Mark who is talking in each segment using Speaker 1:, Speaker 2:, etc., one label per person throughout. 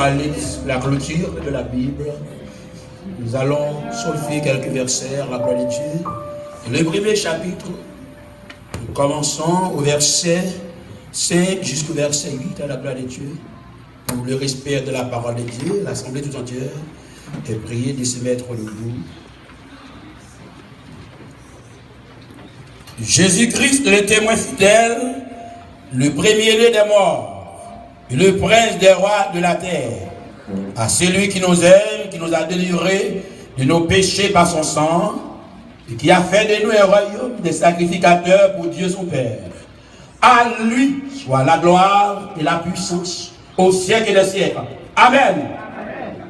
Speaker 1: l'Apocalypse, la clôture de la Bible. Nous allons solfer quelques versets à la gloire de Dieu. Le premier chapitre, nous commençons au verset 5 jusqu'au verset 8 à la gloire de Dieu. Pour le respect de la parole de Dieu, l'assemblée tout entière est priée de se mettre debout. Jésus-Christ, le témoin fidèle, le premier-né des morts, et le prince des rois de la terre, à celui qui nous aime, qui nous a délivrés de nos péchés par son sang, et qui a fait de nous un royaume des sacrificateurs pour Dieu son Père. À lui soit la gloire et la puissance au siècle des siècles. Amen.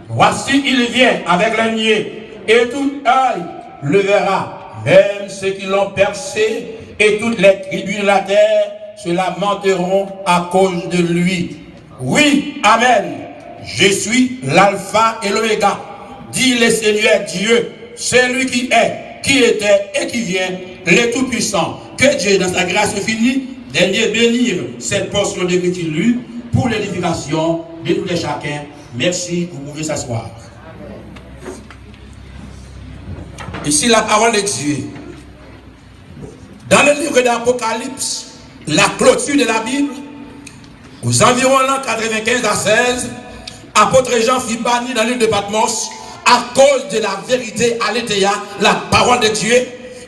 Speaker 1: Voici, il vient avec les niais, et tout œil le verra, même ceux qui l'ont percé, et toutes les tribus de la terre se lamenteront à cause de lui. Oui, amen. Je suis l'alpha et l'oméga, dit le Seigneur Dieu, celui qui est, qui était et qui vient, le Tout-Puissant. Que Dieu, dans sa grâce infinie, daigne bénir cette portion d'écriture lue pour l'édification de tout et chacun. Merci, vous pouvez s'asseoir. Ici la parole de Dieu. Dans le livre d'Apocalypse, la clôture de la Bible, aux environs l'an 95 à 16, apôtre Jean fut banni dans l'île de Patmos à cause de la vérité aletheia, la parole de Dieu.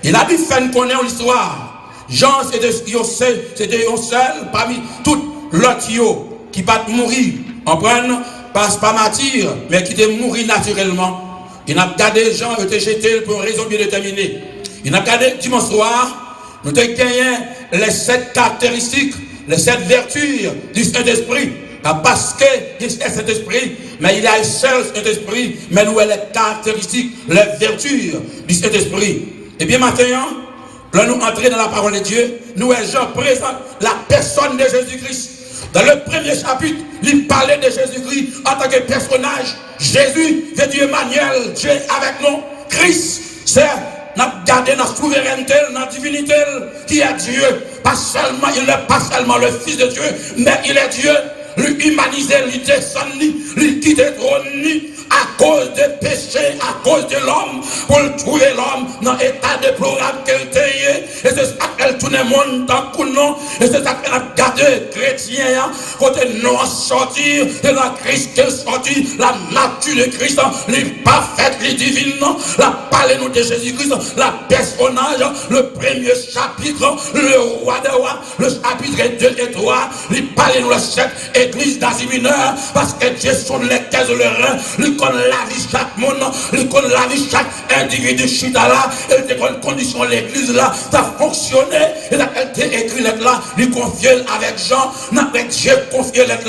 Speaker 1: Et la Bible fait connaître l'histoire. Jean, c'était un seul parmi toutes l'autre qui va mourir, en prenne, pas martyr, mais qui était mourir naturellement. Il n'a pas gardé Jean, il était jeté pour une raison bien déterminée. Il n'a pas gardé dimanche soir, nous avons gagné les 7 caractéristiques, les 7 vertus du Saint-Esprit. Parce que il y a cet esprit, mais il y a un seul Saint-Esprit, mais nous avons les caractéristiques, les vertus du Saint-Esprit. Et bien maintenant, là nous entrons dans la parole de Dieu, nous Jean présente la personne de Jésus-Christ. Dans le premier chapitre, il parlait de Jésus-Christ en tant que personnage. Jésus, c'est Dieu Emmanuel, Dieu avec nous. Christ, c'est notre gardé, notre souveraineté, notre divinité, qui est Dieu. Il n'est pas seulement le Fils de Dieu, mais il est Dieu. Lui humaniser, lui descendre, lui quitter trône, à cause des péchés, à cause de l'homme, pour trouver l'homme dans l'état déplorable qu'elle était. Et c'est ça qu'elle tourne le monde dans le nom. Et c'est ça qu'elle a gardé chrétien, côté non sortir, de la Christ qu'elle sortit, la nature de Christ, les parfaite, les divines, la parole nous de Jésus-Christ, la personnage, le premier chapitre, le roi des rois, le chapitre 2 et 3, les parole nous la chèque, église d'Asie mineure, parce que Dieu sont les caisses de rein, lui connaît la vie chaque monde, lui connaît la vie chaque individu chita là, et te connaît condition l'église là, ça a fonctionné, et là, elle t'a écrit là, lui confier avec Jean, avec Dieu confier là,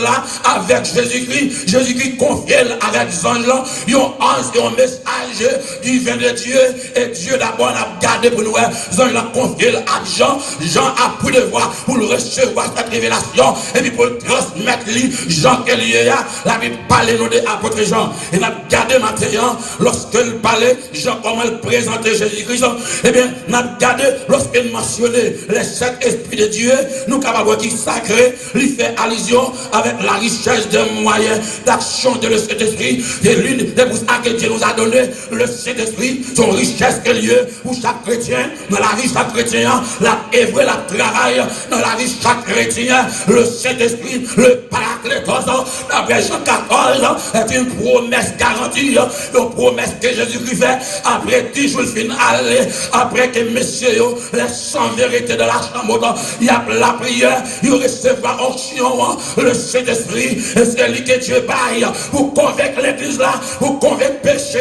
Speaker 1: avec Jésus-Christ, Jésus-Christ confier avec anges là, ils ont ange et un message divin de Dieu, et Dieu d'abord a gardé pour nous, ils ont confié à Jean, Jean a pris le voir pour le recevoir cette révélation, et puis pour le transmettre lui, Jean qui est lié, la Bible parle nous de l'apôtre Jean, et n'a gardé maintenant, lorsqu'il parlait, Jean comment il présentait Jésus-Christ, et bien, n'a gardé, lorsqu'il mentionnait les 7 esprits de Dieu, nous capables qui sacré, lui fait allusion avec la richesse des moyens d'action de le Saint-Esprit, et l'une des pouces que Dieu nous a donné, le Saint-Esprit, son richesse que lieu pour chaque chrétien, dans la vie chaque chrétien, la œuvre, la travail, dans la vie chaque chrétien, le Saint-Esprit, le Paraclétos, d'après Jean 14, est une promesse garantie, une promesse que Jésus-Christ fait, après 10 jours final, après que messieurs, les sans vérité de la chambre, il y a la prière, il recevra onction, le Saint-Esprit, et c'est lui que Dieu baille, pour convaincre l'église là, pour convaincre péché,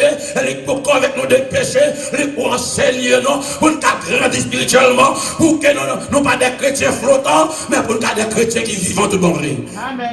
Speaker 1: pour convaincre nous de péché, pour enseigner nous, pour nous grandir spirituellement, pour que nous pas des chrétiens flottants, mais pour nous des chrétiens qui vivent tout bon. Amen,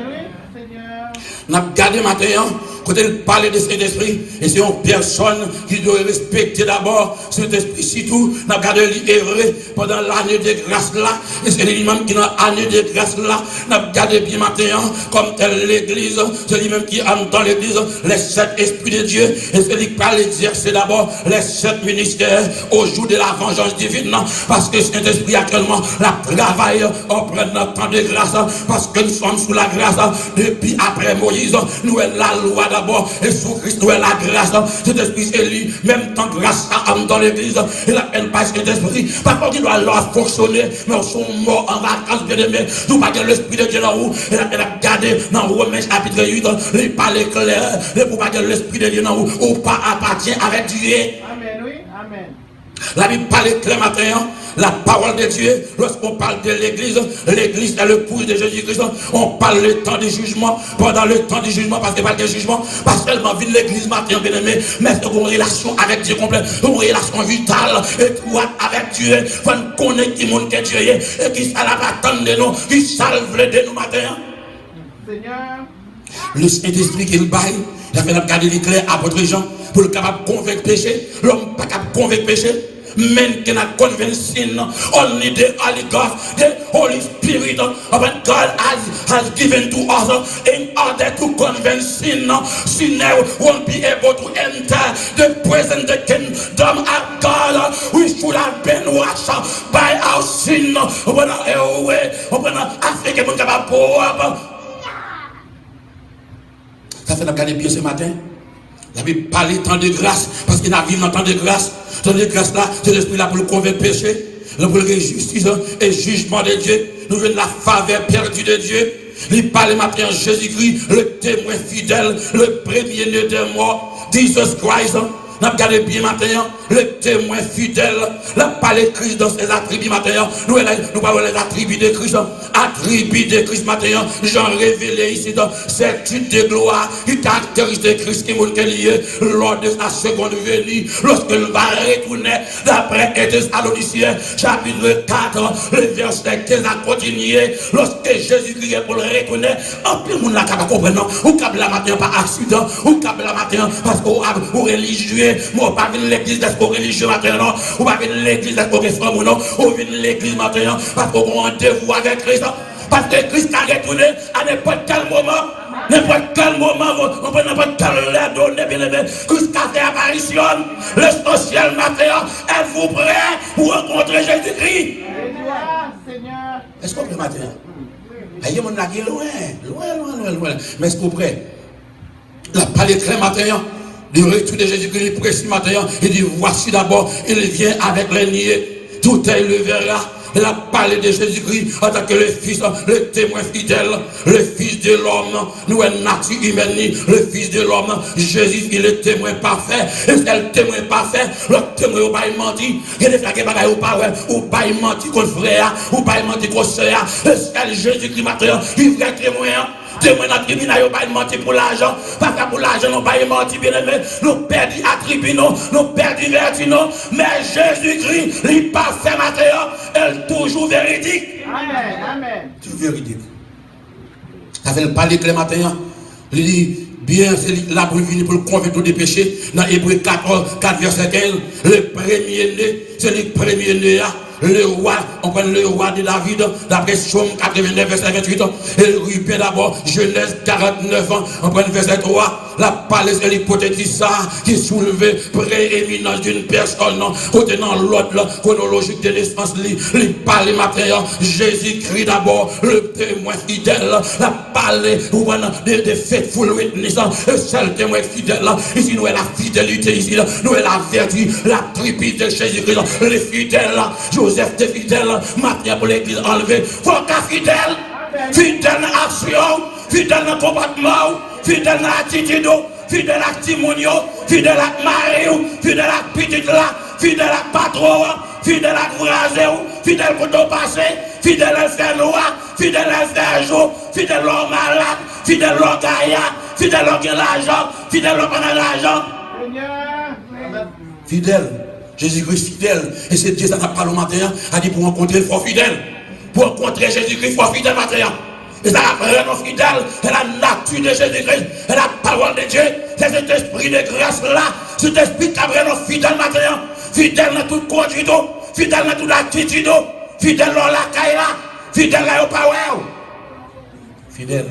Speaker 1: oui, Seigneur. Nous avons gardé maintenant quand il parle de cet esprit, et c'est une personne qui doit respecter d'abord cet esprit. Si tout, n'a gardé l'erreur pendant l'année de grâce là, et c'est lui-même qui dans l'année de grâce là, n'a gardé bien matin, comme telle l'église, c'est lui-même qui aime dans l'église, les 7 esprits de Dieu, et c'est lui qui parle d'exercer d'abord les 7 ministères au jour de la vengeance divine, parce que cet esprit actuellement, la travaille en prenant temps de grâce, parce que nous sommes sous la grâce, depuis après Moïse, nous avons la loi d'abord, et sous Christ, nous avons la grâce, cet esprit c'est lui, même temps grâce à dans l'église, il n'a pas cet esprit, par contre il doit alors fonctionner, mais ils sont morts en vacances, bien aimés, nous pas l'esprit de Dieu dans vous, il a gardé dans Romains chapitre 8, il parle clair, il pour pas l'esprit de Dieu dans vous, ou pas appartient avec Dieu.
Speaker 2: Amen, oui, amen.
Speaker 1: La Bible parle clair matin, la parole de Dieu, lorsqu'on parle de l'église, l'église est le pouls de Jésus-Christ, on parle le temps du jugement, pendant le temps du jugement, parce qu'il parle de jugement, pas seulement vivre l'église matin, bien aimé, mais c'est une relation avec Dieu complète, une relation vitale, étroite avec Dieu, il faut connaître qui monde que Dieu est, et qui ça la attendre de nous, qui salve de nous matin.
Speaker 2: Seigneur.
Speaker 1: Le Saint-Esprit qu'il baille, il a fait regarder l'éclair à votre Jean, pour le capable de convaincre péché, l'homme pas capable de convaincre péché. Men cannot convince sin. Only the Holy God, the Holy Spirit of God has given to us in order to convince sin. Sinner won't be able to enter the present the kingdom of God. We should have been washed by our sin. Ça fait regarder bien ce matin. La Bible parle temps de grâce, parce qu'il a vécu dans temps de grâce. Temps de grâce là, c'est l'esprit là pour le convaincre péché, pour le justice et jugement de Dieu. Nous venons de la faveur perdue de Dieu. Il parle maintenant Jésus-Christ, le témoin fidèle, le premier-né des morts, Jesus Christ. Nous avons regardé bien maintenant, le témoin fidèle, la parole de Christ dans ses attributs maintenant. Nous parlons des attributs de Christ, attributs de Christ maintenant. Jean révélé ici dans cette titre de gloire, qui caractérise de Christ qui est lié lors de sa seconde venue, lorsqu'il va retourner d'après Thessaloniciens, chapitre 4, le verset 15 à continuer, lorsque Jésus-Christ est pour le retourner, en plus, on n'a qu'à comprendre, ou qu'à la matin par accident, ou qu'à la matin parce qu'on religieux. Moi, pas venir l'église d'être religieux maintenant, ou pas venir l'église d'être réforme ou non, ou venir l'église maintenant, parce qu'on a un rendez-vous avec Christ, parce que Christ a retourné à n'importe quel moment, on peut n'importe quelle heure donner, bien aimé, Christ a fait apparition, l'essentiel matin, êtes-vous prêts pour rencontrer Jésus-Christ?
Speaker 2: Seigneur.
Speaker 1: Est-ce qu'on peut matin? Aïe, mon nagui loin, mais est-ce qu'on est prêt? La parole claire matin, du retour de Jésus-Christ précis matin, il dit voici d'abord, il vient avec les niais, tout œil le verra. Il a parlé de Jésus-Christ en tant que le Fils, le témoin fidèle, le Fils de l'homme. Nous sommes nature humaine, le Fils de l'homme. Jésus, il est le témoin parfait. Et c'est le témoin parfait. Le témoin, il n'a pas menti. Il a fait des bagailles, il n'a pas menti contre frère, il n'a pas menti contre sœur. C'est Jésus-Christ maintenant, il est témoin. Témoin dans le tribunal, ils n'ont pas menti pour l'argent. Parce que pour l'argent, ils n'ont pas menti, bien aimé. Nous perdons attributs, nous perdons vertu, mais Jésus-Christ, il n'est pas fait matin, elle est toujours véridique.
Speaker 2: Amen, amen.
Speaker 1: Toujours véridique. Ça fait le parler le matin. Il dit, bien, c'est là pour venir pour le convaincre des péchés. Dans Hébreux 4 verset 15, le premier-né, c'est le premier-né. Le roi, on prend le roi de David, d'après Psaume 89, verset 28, et Ruben d'abord, Genèse 49, on prend verset 3, la palais de l'hypothétique ça, qui soulevait prééminence d'une personne, contenant l'ordre chronologique de naissance, les palais matériels, Jésus-Christ d'abord, le témoin fidèle, la palais, de faithful witness, et seul témoin fidèle, ici nous avons la fidélité, ici nous avons la vertu, la tribu de Jésus-Christ, les fidèles, Joseph était fidèle, maintenant pour l'église enlevée. Faut qu'un fidèle, fidèle dans l'action, fidèle dans le comportement, fidèle dans l'attitude, fidèle à Timonio, fidèle à Marie, fidèle à petite là, fidèle à patron, fidèle à courageux, fidèle pour ton passé, fidèle à faire noir, fidèle à faire jour, fidèle à malade, fidèle à gaillard, fidèle à l'argent, fidèle à prendre l'argent. Fidèle. Jésus-Christ fidèle, et c'est Dieu ça n'a pas le matin, a dit pour rencontrer il faut fidèle. Pour rencontrer Jésus-Christ, il faut fidèle matin. Et ça apprend nos fidèles, c'est la nature de Jésus-Christ, c'est la parole de Dieu, c'est cet esprit de grâce-là, cet esprit qui apprend nos fidèles maintenant, fidèles dans toute conduite, fidèles dans toute attitude, fidèles dans la caille là, fidèles là au power. Fidèles.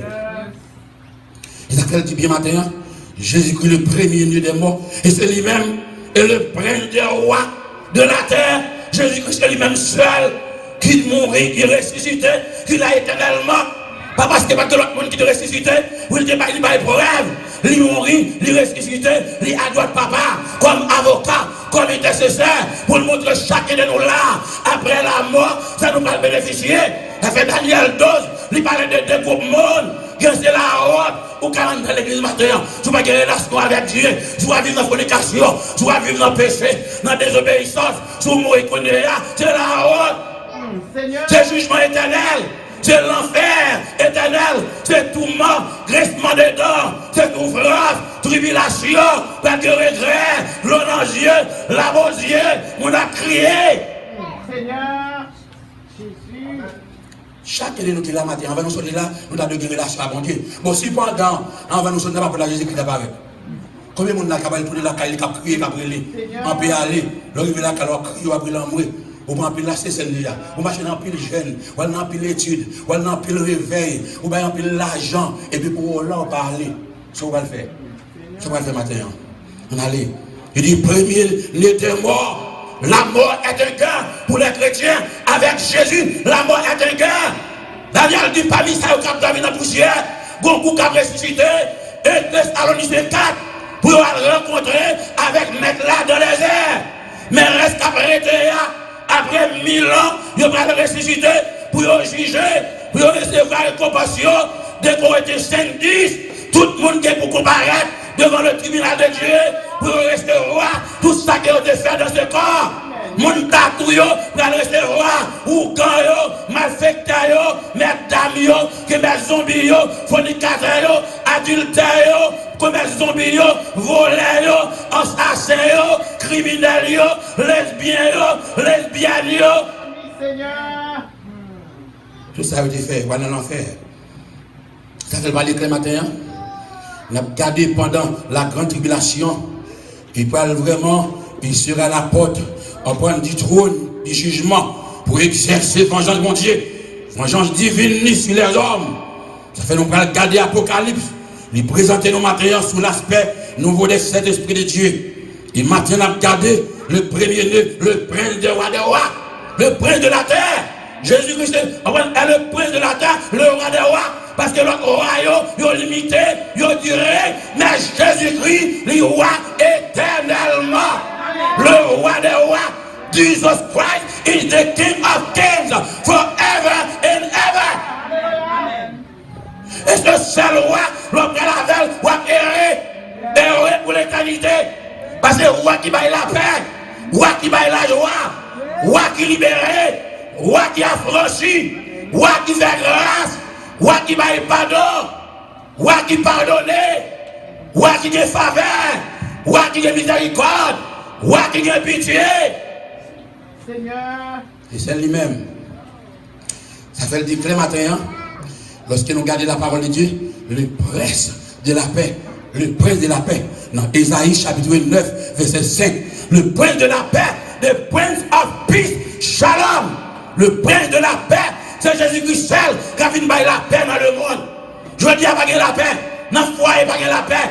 Speaker 1: Et ça fait du bien matin, Jésus-Christ le premier des morts, et c'est lui-même, et le prince des rois de la terre, Jésus-Christ c'est lui-même seul, qui mourit, qui ressuscitait, qui l'a éternellement. Pas parce que pas de l'autre monde qui te ressuscitait, ou il pas preuve. Il mourit, il ressuscitait, il a droit de papa, comme avocat, comme intercesseur, pour nous montrer chacun de nous là, après la mort, ça nous va bénéficier. Ça fait Daniel 12, il parlait de deux groupes monde, que c'est la honte, ou 40 dans l'église matin, tu vas gagner relation avec Dieu, tu vas vivre dans la fornication, tu vas vivre dans le péché, dans la désobéissance, tu vas mourir, c'est la honte. C'est jugement éternel, c'est l'enfer éternel, c'est tourment, grincement des dents, c'est souffrance, tribulation, pas de regret, l'eau dans les yeux, la aux yeux, on a crié.
Speaker 2: Seigneur, Jésus.
Speaker 1: Chacun de nous qui est là matin, on va nous sonner là, nous avons de relation à mon Dieu. Bon, si pendant, on va nous sonner là pour la Jésus-Christ apparaît. Combien de monde n'a pas tourner là, qui a crié, qui a brûlé, on peut aller, l'arriver là, qui a crié, qui a brûlé. Ou bien pile la CCNIA, ou bien dans pile jeune, ou dans pile étude, ou dans pile réveil, ou bien dans pile l'argent, et puis pour là on parler. Ça on va le faire. Ça on va le faire matin. On allait. Il dit premier n'était mort. La mort est un gain pour les chrétiens. Avec Jésus, la mort est un gain. Daniel dit parmi ça au cap dans la poussière, Gonkou qui a ressuscité, et Thessaloniciens 4 pour rencontrer avec Maître là dans les airs. Mais reste qu'après après 1000 ans, il va le ressusciter pour juger, pour recevoir une compassion, dès qu'on était 5-10, tout le monde qui est pour comparaître devant le tribunal de Dieu, pour recevoir tout ça qui a été fait dans ce corps. Mon tatou yo, pour recevoir, ou quand yo, malfecta yo, mesdames yo, que mes zombies yo, fornicateurs yo, adultères yo, comme mes zombies yo, voleurs yo, assassins yo, criminels yo, lesbiennes yo.
Speaker 2: Seigneur.
Speaker 1: Tout ça a été fait, voilà l'enfer. Ça fait pas l'éclair matin. On a gardé pendant la grande tribulation. Il parle vraiment, il sera à la porte, en point du trône, du jugement, pour exercer vengeance de mon Dieu. Vengeance divine sur les hommes. Ça fait nous garder l'Apocalypse. Il présenter nos matériaux sous l'aspect nouveau des sept esprits de Dieu. Et maintenant, on a gardé le premier-né, le prince des rois, le prince de la terre. Jésus-Christ est le prince de la terre, le roi des rois. Parce que le roi, il est limité, il est duré. Mais Jésus-Christ, le roi éternellement. Le roi des rois. Jesus Christ is the King of Kings forever and ever. Et ce seul roi, l'homme de la veille, roi erré pour l'éternité. Parce que le roi qui baille la paix, roi qui baille la joie, roi qui libéré, roi qui a franchi, roi qui fait grâce, roi qui baille pardon, roi qui pardonne, roi qui a faveur, roi qui a miséricorde, roi qui a pitié.
Speaker 2: Seigneur.
Speaker 1: Et c'est lui-même. Ça fait le décret matin, hein? Lorsque nous gardons la parole de Dieu, le prince de la paix, le prince de la paix, dans Ésaïe chapitre 9, verset 5, le prince de la paix, the prince of peace, shalom, le prince de la paix, c'est Jésus-Christ seul qui a vu la paix dans le monde. Je dis à pas la paix, dans le foyer pas la paix,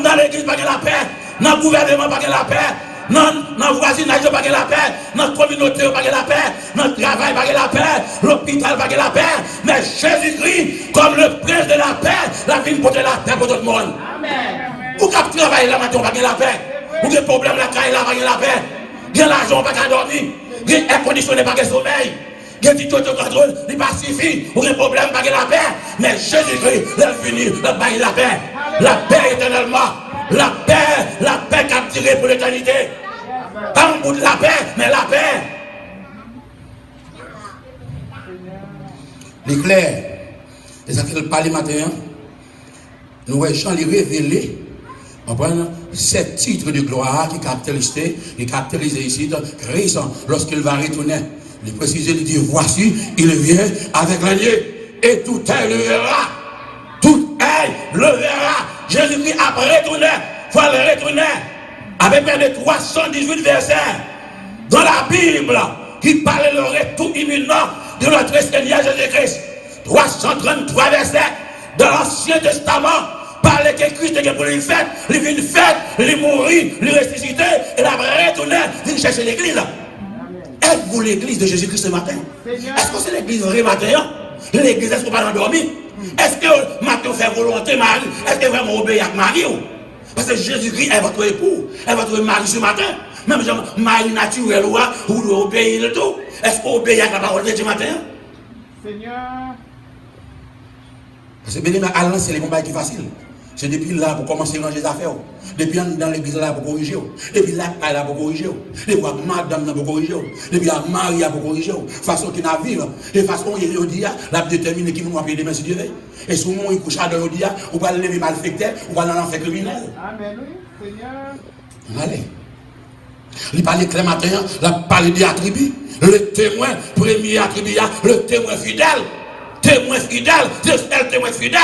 Speaker 1: dans l'église pas la paix, dans le gouvernement pas la paix, dans le voisinage pas la paix, dans la communauté pas la paix, dans le travail pas la paix, l'hôpital pas la paix, mais Jésus-Christ, comme le prince de la paix, la vie pour la paix pour tout le monde.
Speaker 2: Amen.
Speaker 1: Ou quand travail là, maintenant pas la paix, ou des problèmes là, pas la paix, il y a l'argent pas dormir, il y a air conditionné pas sommeil. Il y a des taux de contrôle, il pacifie, ou des problèmes pas la paix, mais Jésus-Christ, il est venu, il a la paix éternellement. La paix qui a tiré pour l'éternité. Pas un bout de la paix, mais la paix. L'éclair, et ça fait le parler matin, nous voyons Jean les révéler, on prend 7 titres de gloire qui caractérisent ici Christ lorsqu'il va retourner. Il précise, il dit, voici, il vient avec l'agneau. et tout œil le verra. Tout œil le verra. Jésus-Christ a retourné, il faut le retourner. Avec près de 318 versets dans la Bible qui parle le retour imminent de notre Seigneur Jésus-Christ. 333 versets dans l'Ancien Testament parle que Christ est pour lui faire, lui vient faire, lui mourir, lui ressusciter et la retourner, il chercher l'église. Êtes-vous l'église de Jésus-Christ ce matin? Est-ce que c'est l'église vrai matin? L'église, est-ce qu'on va endormir? Est-ce que Matthieu fait volonté Marie? Est-ce que vraiment obéir à Marie? Parce que Jésus-Christ est votre époux, est votre mari ce matin. Même genre, Marie naturelle, ou doit obéir le tout. Est-ce qu'on obéit à la parole de Dieu matin?
Speaker 2: Seigneur.
Speaker 1: Parce que bien, à c'est les combats qui sont faciles. C'est depuis là pour commencer à ranger les affaires. Depuis dans l'église là pour corriger. Depuis là pour corriger. Depuis à madame là pour corriger. Depuis à Marie pour corriger. Façon qui n'a vivre. Et façon il dit la déterminer qui nous appeler demain si Dieu veut. Et si on couche à l'heure dit ou pas lever malfecteur ou pas dans l'enfer criminel.
Speaker 2: Amen. Oui, Seigneur.
Speaker 1: Allez. Il parle clair matin, il parle des attributs. Le témoin, premier attribut, le témoin fidèle. Témoin fidèle, c'est le témoin fidèle.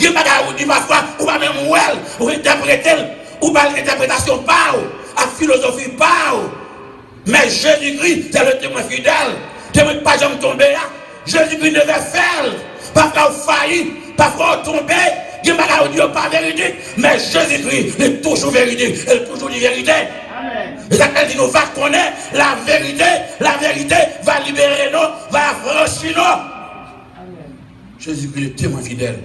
Speaker 1: Il n'y a pas de parfois, ou pas même well, ou interpréter, ou pas l'interprétation pas, la philosophie pas. Mais Jésus-Christ, c'est le témoin fidèle. Témoin pas jamais tomber. Jésus-Christ devait faire. Parfois failli, parfois tomber. Il n'y a pas de pas véridique. Mais Jésus-Christ est toujours véridique. Il est toujours dit vérité. Et ça dit nous va connaître la vérité va libérer nous, va affranchir nous. Jésus-Christ est témoin fidèle.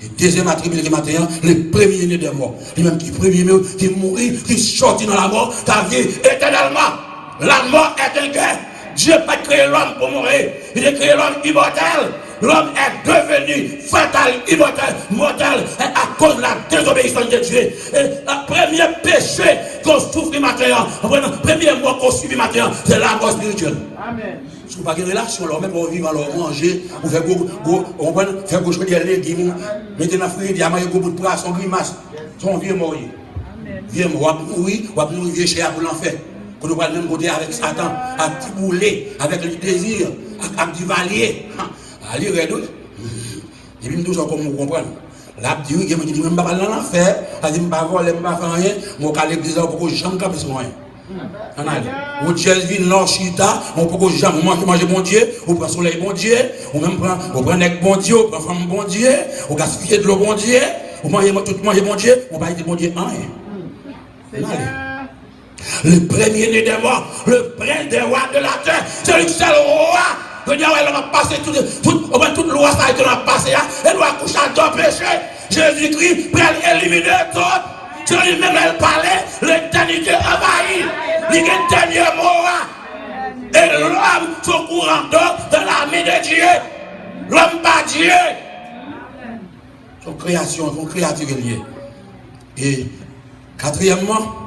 Speaker 1: Et deuxième attribut qui matin, le premier né des morts. Lui-même qui premier qui mourit, qui sortit dans la mort, qui a vécu éternellement. La mort est un gain. Dieu n'a pas créé l'homme pour mourir. Il a créé l'homme immortel. L'homme est devenu fatal, immortel, mortel à cause de la désobéissance de Dieu. Et le premier péché qu'on souffre matin, le premier mort qu'on subit matin, c'est la mort spirituelle. Amen. Si vous n'avez pas de relation, alors même pour vivre, alors manger, vous faites faire gauche des légumes, mettez dans le frigo, diamant, il y a beaucoup de poissons, grimace. Son vieux mort. Vieux mort, oui, ou après nous vieux cher pour l'enfer. Quand nous parlons même côté avec Satan, à petit boulet, avec le désir, avec du valier. Allez, regarde. Et puis, toujours comme vous comprenez. Là, Dieu, il me dit, même pas dans l'enfer, il dit, je ne vais pas voler, je ne vais pas faire rien, je vais aller à l'église pour que je ne fasse rien. Ou Dieu vient dans chita, on peut que jamais manger bon Dieu, ou prendre soleil bon Dieu, ou même prendre un bon Dieu, ou prendre femme bon Dieu, ou gaspiller de l'eau bon Dieu, ou manger bon Dieu, on va dire bon Dieu rien. Le premier né des morts, le prince des rois de la terre, c'est le seul roi. On va passer toute loi, ça a été passé, elle doit coucher dans le péché. Jésus-Christ peut éliminer tout. C'est lui-même, elle parlait, l'éternité envahie. Il y a un dernier mot. Et l'homme, son courant d'eau dans l'armée de Dieu. L'homme pas Dieu. Son création, son créature liée. Et quatrièmement,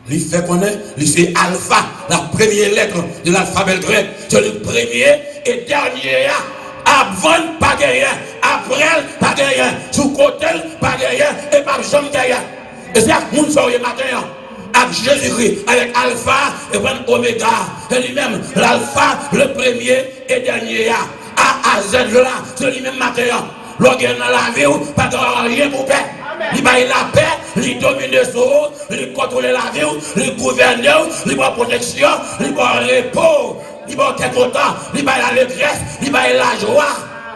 Speaker 1: il fait connaître, il fait alpha, la première lettre de l'alphabet grec. C'est le premier et dernier. Avant, pas de rien. Après, pas de rien. Sous côté, pas de rien. Et pas jamais de rien. Et c'est à mon soirée matin. Avec Jésus-Christ, avec Alpha et Oméga. Et lui-même, l'Alpha, le premier et dernier. A à Z là, c'est lui-même matin. L'organe dans la vie, pas de rien pour paix. Il baille la paix, il domine sur vous, il contrôle la vie, il gouverne, il va protection, il va repos, il va être content, il va l'allégresse, il va la joie,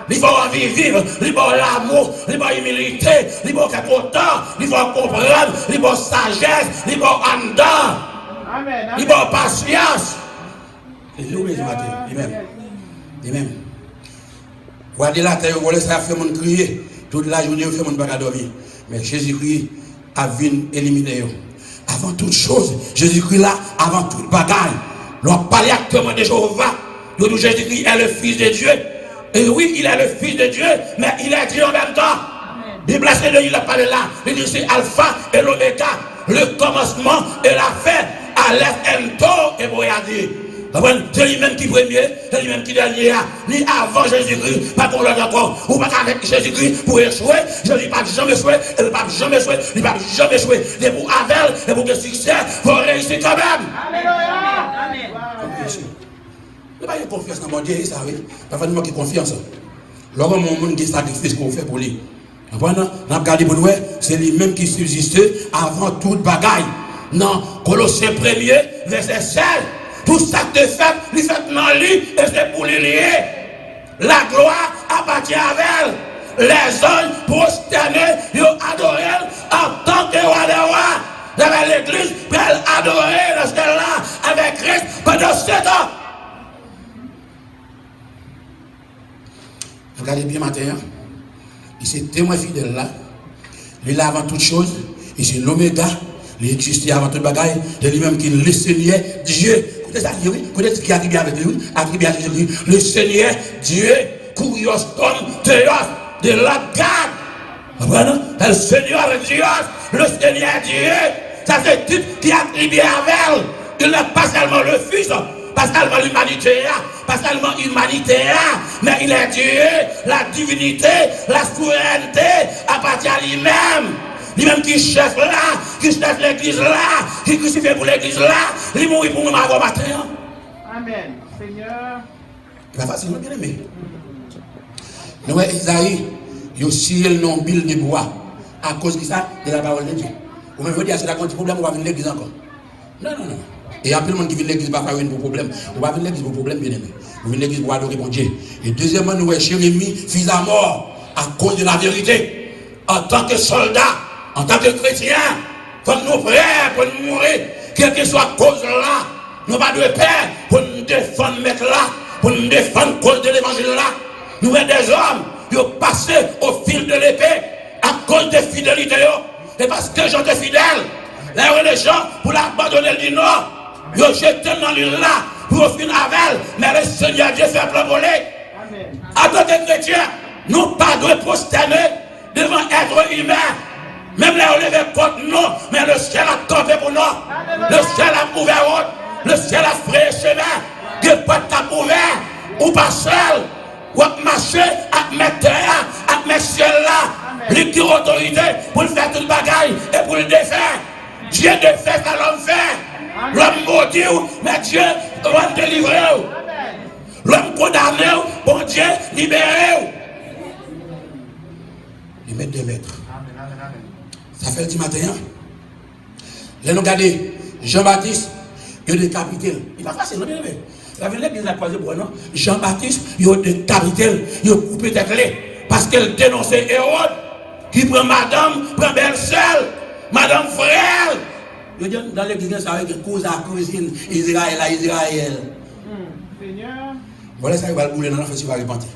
Speaker 1: il va envie vivre, il va l'amour, il va humilité, il va être content, il va comprendre, il va sagesse, il va en dedans, il va patience. C'est lui ce matin, lui-même. Regardez la terre, vous ça fait mon crier, toute la journée, vous fait mon bagarre dormir. Mais Jésus-Christ a vu éliminer. Avant toute chose, Jésus-Christ là, avant toute bagaille. L'on parle actuellement de Jéhovah. Nous Jésus-Christ est le Fils de Dieu. Et oui, il est le Fils de Dieu, mais il est Dieu en même temps. Bible il a parlé là. Il dit c'est Alpha et l'Oméga, le commencement et la fin. Aleph, Ento et Boyadi. C'est lui-même qui premier, c'est lui-même qui dernier, ni avant Jésus-Christ, pas qu'on l'autre encore, ou pas avec Jésus-Christ pour échouer, je ne dis pas jamais échouer, il ne va jamais échouer, il ne va jamais échouer, et pour Avel, et pour que le succès, il faut réussir quand même. Alléluia. Ne pas y confiance dans mon Dieu, ça oui, pas vraiment qui confiance. Lorsque mon monde qui sacrifice qu'on fait pour lui. On a regardé pour nous, c'est lui-même qui subsistait avant toute bagaille. Non, Colossiens 1er, verset 16. Tout ça que tu fais, il fait dans lui, et c'est pour lui lier. La gloire appartient à elle. Les hommes prosternés, ils adorent en tant que roi des rois. L'église, elle adorer dans ce là avec Christ pendant 7 ans. Regardez bien matin, il s'est témoin fidèle là. Il est là avant toute chose. Il c'est l'oméga. Il existe avant toute bagaille. C'est lui-même qui est le Seigneur Dieu. Écoutez ça, oui. Écoutez ce qui arrive avec lui. Arrive avec Jésus. Le Seigneur Dieu, Kurios Tom Théos de la garde. Le Seigneur Dieu, le Seigneur Dieu. Ça c'est tout qui a attribué avec elle. Il n'est pas seulement le Fils, pas seulement l'humanité, pas seulement l'humanité, mais il est Dieu, la divinité, la souveraineté appartient à lui-même. Lui-même qui chef là, qui chef l'église là, qui crucifie pour l'église là, il mourit pour nous avant matin.
Speaker 2: Amen. Seigneur.
Speaker 1: La façon bien aimé. Nous, Isaïe, il a scié le nom Bill de bois à cause de ça, de la parole de Dieu. Vous me dire, c'est un problème, on va venir l'église encore. Non. Et il y a plein de monde qui vient l'église pour faire un problème. On va venir l'église pour problème, bien aimé. Vous venez l'église pour adorer mon Dieu. Et deuxièmement, nous, Jérémie, fils à mort, à cause de la vérité. En tant que soldat, en tant que chrétien, comme nous prêts pour nous mourir, quelle que soit cause là, nous pas de peur pour nous défendre mec là, pour nous défendre cause de l'évangile là. Nous sommes des hommes qui ont passé au fil de l'épée à cause de fidélité. Et parce que j'étais fidèle, les gens, pour l'abandonner, le dit non. Ils ont jeté dans l'île là, pour finir avec, mais le Seigneur Dieu fait plein voler. En tant que chrétien, nous pas de prosterner devant être humain. Même là, on lève contre nous, mais le ciel a campé pour nous. Le ciel a ouvert route, le ciel a frayé chemin. Que pas ta ouvert, ou pas seul, ou à marcher, à mettre terre, à mettre ciel là. Lui qui a autorité pour faire toute bagaille et pour le défaire. Dieu défait ça l'homme fait. L'homme maudit, mais Dieu va délivrer. L'homme condamné, bon Dieu libéré. Il met des maîtres. Ça fait le matin. Là, nous regardons Jean-Baptiste, il a décapité. Il n'est pas facile, non, bien aimé. La l'église a croisé pour non. Jean-Baptiste, il a décapité, il a coupé des clés. Parce qu'elle dénonçait Hérode, qui prend madame, prend belle-sœur, madame frère. Je dis dans l'église, ça va être cause à cause Israël à Israël.
Speaker 2: Seigneur.
Speaker 1: Voilà ça, il va le bouler dans l'enfer, il va repentir.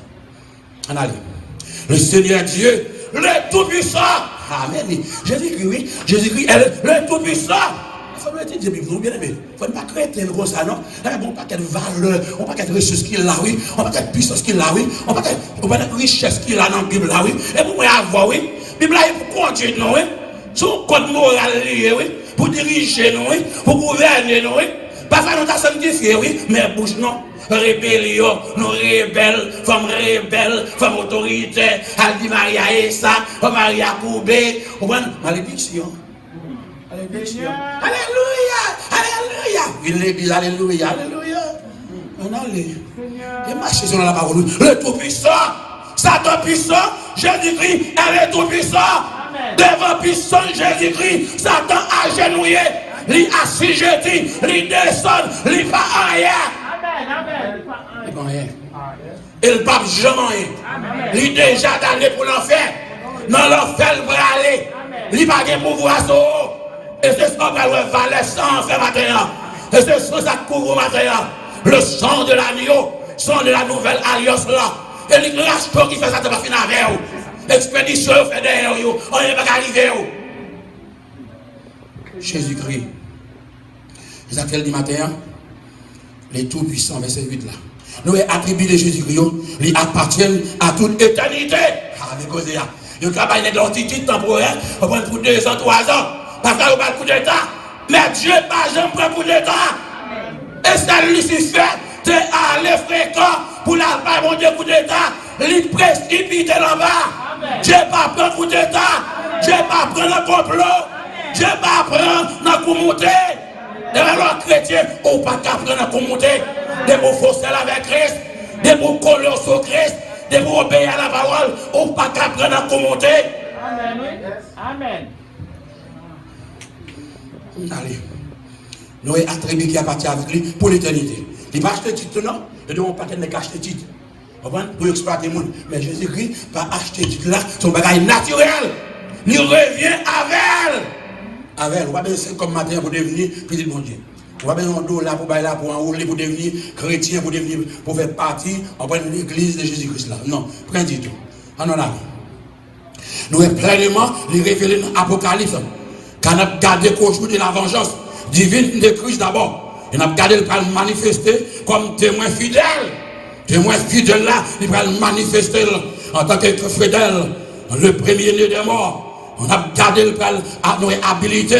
Speaker 1: On allez. Le Seigneur Dieu, le Tout-Puissant. Amen. Jésus-Christ, oui. Jésus-Christ est le Tout-Puissant. Il faut me dire, bien aimé. Il ne faut pas créer tel gros ça, non. Il n'y a pas de valeur, on ne peut pas de ressources qu'il a, oui. On ne peut pas de puissance qu'il a, oui. On ne peut pas de richesse qu'il a dans la Bible, là, oui. Et pour moi, avoir, oui. La Bible, là, il faut continuer, non, oui. Son code moral lié, oui. Pour diriger, non, oui. Pour gouverner, non, oui. Parfois, nous t'as sanctifié, oui. Mais bouge, non. Rébellion, nous rebelles, femmes autoritaires, Aldi Maria Essa, Maria Koubé, malédiction. Alléluia, alléluia. Il l'église, alléluia, alléluia. On a les marchés sur la parole. Le Tout-Puissant, Satan puissant, Jésus-Christ, elle est Tout-Puissant. Devant puissant Jésus-Christ, Satan agenouillé, lui assujetti, lui descend, lui pas rien. Il ne peut jamais rien. Il est déjà allé pour l'enfer. Dans l'enfer, il va aller. Il n'a pas de pouvoir sur haut. Et c'est ce qu'on va valer sans enfer matin. Et c'est ce ça court matin. Le sang de l'agneau, sang de la nouvelle alliance là. Et le rachat qui fait ça, tu vas finir avec vous. Expédition fait derrière vous. On n'est pas arrivé. Jésus-Christ. C'est ça qu'elle dit matin. Les tout-puissants, verset 8 là. Nous attributs de Jésus-Christ, ils appartiennent à toute éternité. Ah, mais cause là. Ils travaillent dans l'entité temporaire, on prend pour 2 ans, 3 ans. Parce qu'on va le coup d'État. Mais Dieu pas jamais pris coup d'État. Et c'est Lucifer, tu es allé fréquent pour la part mon Dieu coup d'État. Il précipite là-bas. Dieu pas pris coup d'État. Dieu pas pris le complot. Dieu pas pris dans coup monté. Et alors, chrétien, on ne peut pas prendre à monter. De vous forcer avec Christ, de vous coller sur Christ, de vous obéir à la parole, ou pas qu'à prendre à commenter.
Speaker 2: Amen, oui. Amen.
Speaker 1: Allez. Nous avons attribué qui appartient avec lui pour l'éternité. Il va acheter titre, non? Et donc, on ne peut pas acheter titre. Pour exploiter le monde. Mais Jésus-Christ va acheter titre là, son bagage naturel. Il revient avec elle. Avec elle. On va bien c'est comme matin pour devenir petit bon Dieu. On va bien un dos là pour bailler là, pour enrouler, pour devenir chrétien, pour devenir, pour faire partie, on prend l'église de Jésus-Christ là. Non, prends du tout. En a. Nous avons pleinement les révélés dans l'Apocalypse. Quand on a gardé le jour de la vengeance divine de Christ d'abord. Et on a gardé le manifester comme témoin fidèle. Témoin fidèle là, il va le manifester en tant que fidèle, le premier-né des morts. On a gardé le à nous habilité,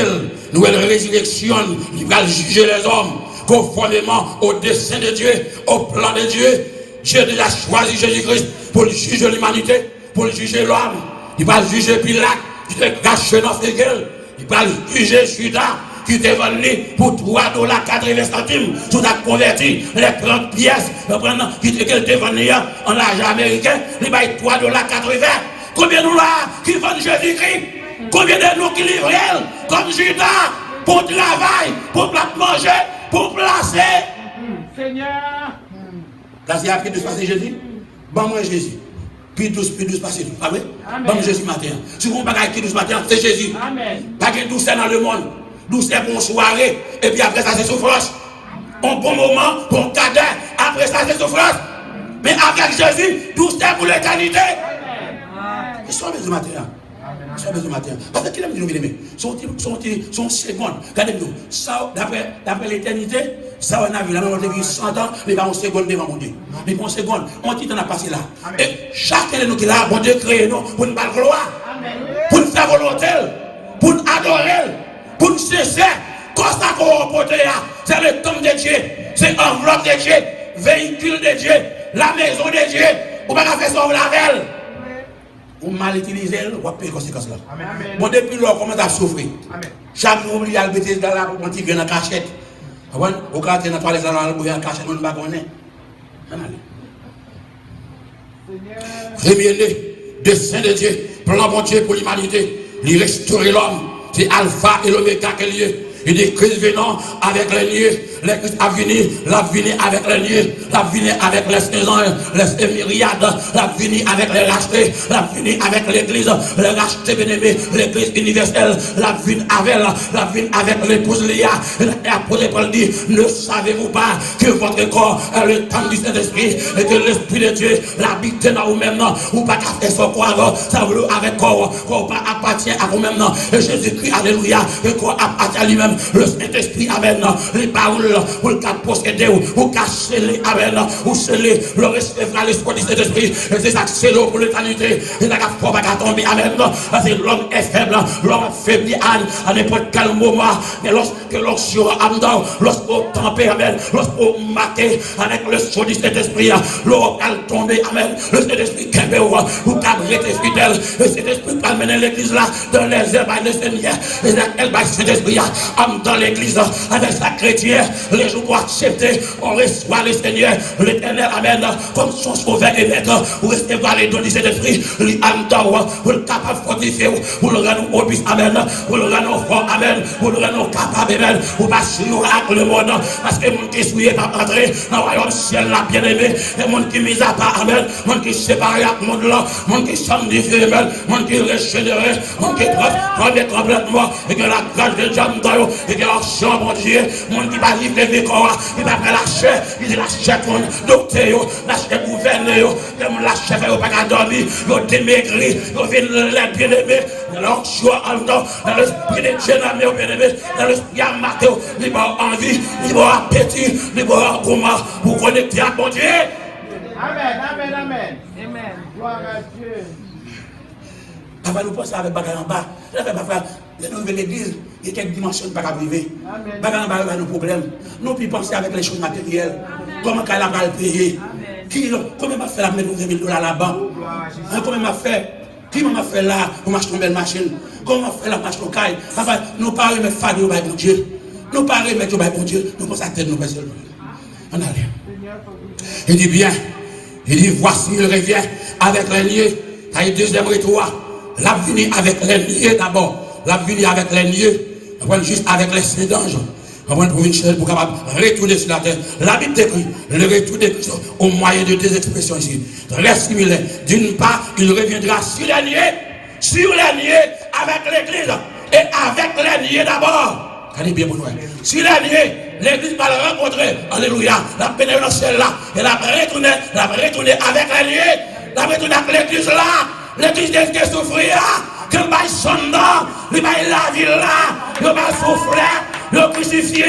Speaker 1: nous résurrection, il va juger les hommes conformément au dessein de Dieu, au plan de Dieu. Dieu a déjà choisi Jésus-Christ pour juger l'humanité, pour juger l'homme. Il va juger Pilate, qui te cache dans la gueule. Il va juger Judas, qui te vendu pour $3,80 sous ta converti les 30 pièces, qui te vendu en argent américain, il va $3,80. Combien de nous là qui vendent Jésus-Christ? Combien de nous qui livrent comme Judas pour travail, pour manger, pour placer?
Speaker 2: Seigneur.
Speaker 1: Là, c'est appris de se passer Jésus. Bon, moi, Jésus. Puis douce, passer tout. Ah oui? Bon, Jésus matin. Si vous n'avez pas douce matin, c'est Jésus.
Speaker 2: Amen.
Speaker 1: Pas de douceur dans le monde. Douceur pour une soirée. Et puis après ça, c'est souffrance. Un bon moment pour un cadet. Après ça, c'est souffrance. Mais avec Jésus, douceur pour l'éternité. Ils sont besoin matin. Ils sont besoin matin. Parce qu'il aime nous aimer. Son seconde. Regardez-nous. Ça, d'après l'éternité, ça, on a vu là, on a vu 100 ans, mais pas en seconde devant mon Dieu. Mais en seconde, on dit qu'on a passé là. Et chacun de nous qui est là, bon Dieu créé nous pour nous faire gloire, pour nous faire volonté, pour nous adorer, pour nous cesser. Quand ça qu'on c'est le temple de Dieu, c'est l'enveloppe de Dieu, véhicule de Dieu, la maison de Dieu. On va faire ça la veille. On mal utilisé, on va payer les conséquences là. Bon, depuis là, on commence à souffrir. Chaque jour, il y a le bêtise dans la pour qu'on tire dans la cachette. Au cas où on a parlé dans la cachette, on ne va pas connaître. Premier-né, dessein de Dieu, plan bon Dieu pour l'humanité, il restaure l'homme, c'est Alpha et l'Oméga qui est lié. Il dit Christ venant avec les lieux, les Christ a venu, la venu avec les lieux, la venu avec les saisons, les myriades, la venu avec les rachetés, la venu avec l'église, les rachetés bien-aimés, l'église universelle, la venu avec l'épouse Léa. Et l'apôtre Paul dit, ne savez-vous pas que votre corps est le temple du Saint-Esprit et que l'Esprit de Dieu l'habite dans vous-même, ou pas qu'à faire son corps, ça veut avec corps pas appartient à vous-même, et Jésus-Christ, alléluia, le corps appartient à lui-même. Le Saint-Esprit, amen, les paroles, pour le cas posséder, ou cacher les, amen, ou sceller, le recevra l'esprit du Saint-Esprit, et c'est ça que c'est l'eau pour l'éternité, et ça qu'il faut pas tomber, amen, parce que l'homme est faible, l'homme faiblit à n'importe quel moment, mais lorsque l'onction amdon, lorsqu'on tempé, amen, lorsqu'on maté avec le son du Saint-Esprit, l'eau va tomber, amen, le Saint-Esprit qui est ou qui est fidèle, et cet esprit va mener l'église là, dans les herbes de Seigneur, et elle va Saint-Esprit, dans l'église, avec sa chrétienne, les jours pour accepter, on reçoit le Seigneur, l'éternel, amen, comme son sauveur et maître, pour recevoir les dons du Saint-Esprit, pour le capable de fortifier, pour le rendre obéissant, amen, pour le rendre fort, amen, pour le rendre capable, amen, pour passer avec le monde, parce que mon qui souillé pas entrer dans le royaume ciel, là, bien aimé, et mon qui mise à part, amen, mon qui séparé avec le monde là, mon qui sanctifié, amen, mon qui régénéré, mon qui premier complètement, et que la grâce de Dieu, et que l'action, mon Dieu, mon qui va vivre les corps, il va prendre la chair, il dit la chair pour docteur, la chair gouverneur, la chair fait pas qu'à dormir, il démaigri, il vient les bien-aimés, l'action en temps, dans l'esprit de Dieu, dans l'esprit amateur, il va envie, il va appétit, il va comment pour connecter à mon Dieu.
Speaker 2: Amen, amen, amen. Amen. Gloire à Dieu.
Speaker 1: Avant nous penser avec bagarre en bas, nous venons l'église, il y a quelques dimensions de bagarre privée. Bagarre en bas, il y a nos problèmes. Nous pouvons penser avec les choses matérielles. Comment qu'elle va le payer? Comment m'a fait la mettre $20,000 là-bas? Comment m'a fait? Qui m'a fait là pour m'acheter une belle machine? Comment m'a fait la machine au caille? Enfin, nous parlons de faire au bon Dieu. Nous parlons de bon Dieu. Nous pensons à tête, nous pensons. On a rien. Il dit bien. Il dit, voici, il revient avec les liés. Il y a deuxième retour. L'a venu avec les liés d'abord. L'a venu avec les liés. Juste avec les saints d'anges. Pour une chaise pour capable retourner sur la terre. La Bible décrit le retour de Christ au moyen de deux expressions ici. Très similaires. D'une part, il reviendra sur les liés avec l'église et avec les liés d'abord. Regardez bien pour nous. Sur les liés, l'église va le rencontrer. Alléluia. La pénétration dans celle là. Et la retourner avec les liés. La retourner avec l'église là. L'église qui souffrir. Quand il sonne, il va la ville là. Il va souffler. Le crucifié,